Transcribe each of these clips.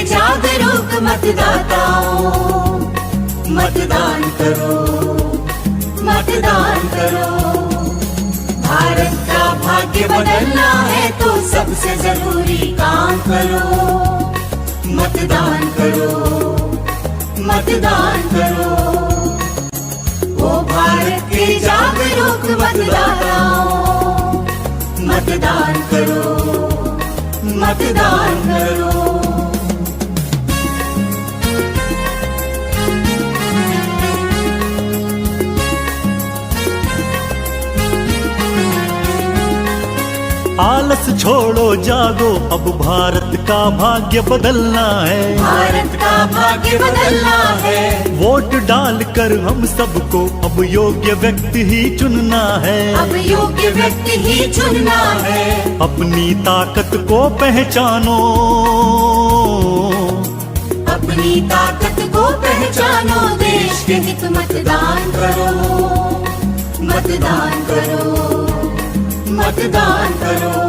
जागरूक मतदाताओं, मतदान करो, मतदान करो। भारत का भाग्य बदलना है तो सबसे जरूरी काम करो। मतदान करो, मतदान करो। ओ भारत के जागरूक मतदाताओं, मतदान करो, मतदान करो। आलस छोड़ो जागो, अब भारत का भाग्य बदलना है। भारत का भाग्य बदलना है। वोट डालकर हम सबको अब योग्य व्यक्ति ही चुनना है। अब योग्य व्यक्ति ही चुनना है। अपनी ताकत को पहचानो, अपनी ताकत को पहचानो। देश के हित मतदान करो, मतदान करो, मतदान करो।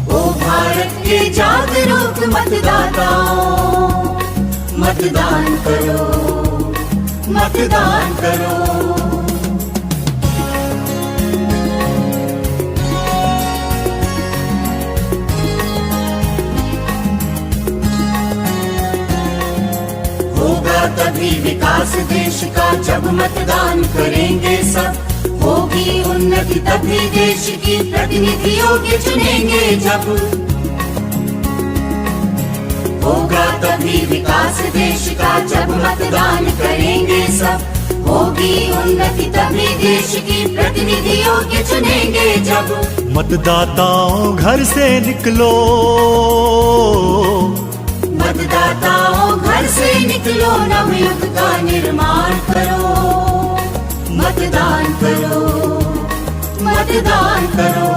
ओ भारत के जागरूक मतदाताओं, मतदान करो, मतदान करो। होगा तभी विकास देश का जब मतदान करेंगे सब। होगी उन्नति तभी देश की प्रतिनिधि योग्य चुनेंगे जब। होगा तभी विकास देश का जब मतदान करेंगे सब। होगी उन्नति तभी देश की प्रतिनिधि योग्य चुनेंगे जब। मतदाताओं घर से निकलो, मतदाताओं घर से निकलो। नवयुग का निर्माण करो। मतदान करो, मतदान करो।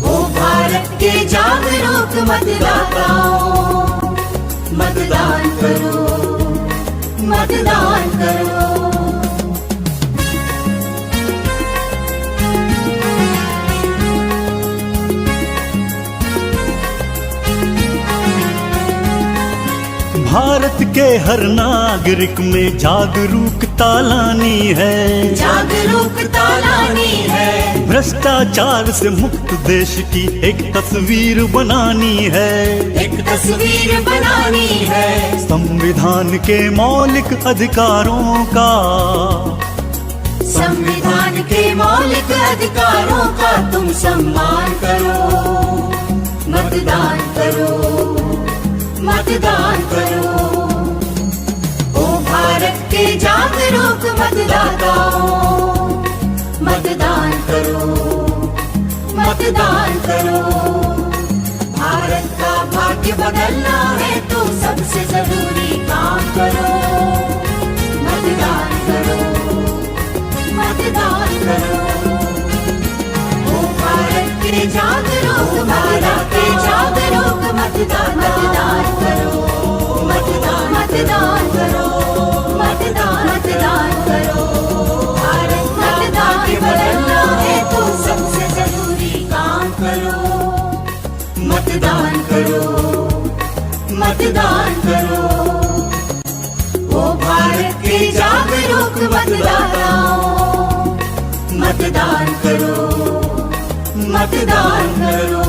ओ भारत के जागरूक मतदाताओं, मतदान करो, मतदान करो। भारत के हर नागरिक में जागरूकता लानी है। जागरूकता लानी है। भ्रष्टाचार से मुक्त देश की एक तस्वीर बनानी है। एक तस्वीर बनानी है। संविधान के मौलिक अधिकारों का, संविधान के मौलिक अधिकारों का तुम सम्मान करो। मतदान करो, मतदान करो। ओ भारत के जागरूक मतदाताओं, मतदान करो, मतदान करो। भारत का भाग्य बदलना है तो सबसे जरूरी काम करो। मतदान करो, मतदान करो। ओ भारत के जागरूक, भारत के जागरूक मतदान, मतदान करो, मतदान, मतदान करो, मतदान, मतदान करो। भारत का भाग्य बदलना है तो सबसे जरूरी काम करो। मतदान करो, मतदान करो। ओ भारत के जागरूक मतदाताओं, मतदान करो, मतदान करो।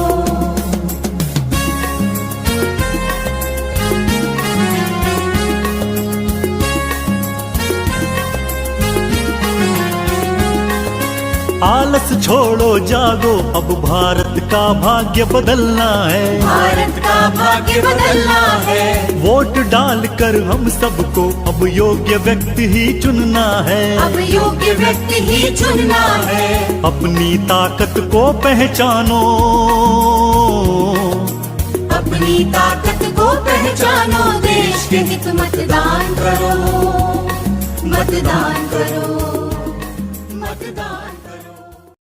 आलस छोड़ो जागो, अब भारत का भाग्य बदलना है। भारत का भाग्य बदलना है। वोट डालकर हम सबको अब योग्य व्यक्ति ही चुनना है। अब योग्य व्यक्ति ही चुनना है। अपनी ताकत को पहचानो, अपनी ताकत को पहचानो। देश के हित मतदान करो, मतदान करो।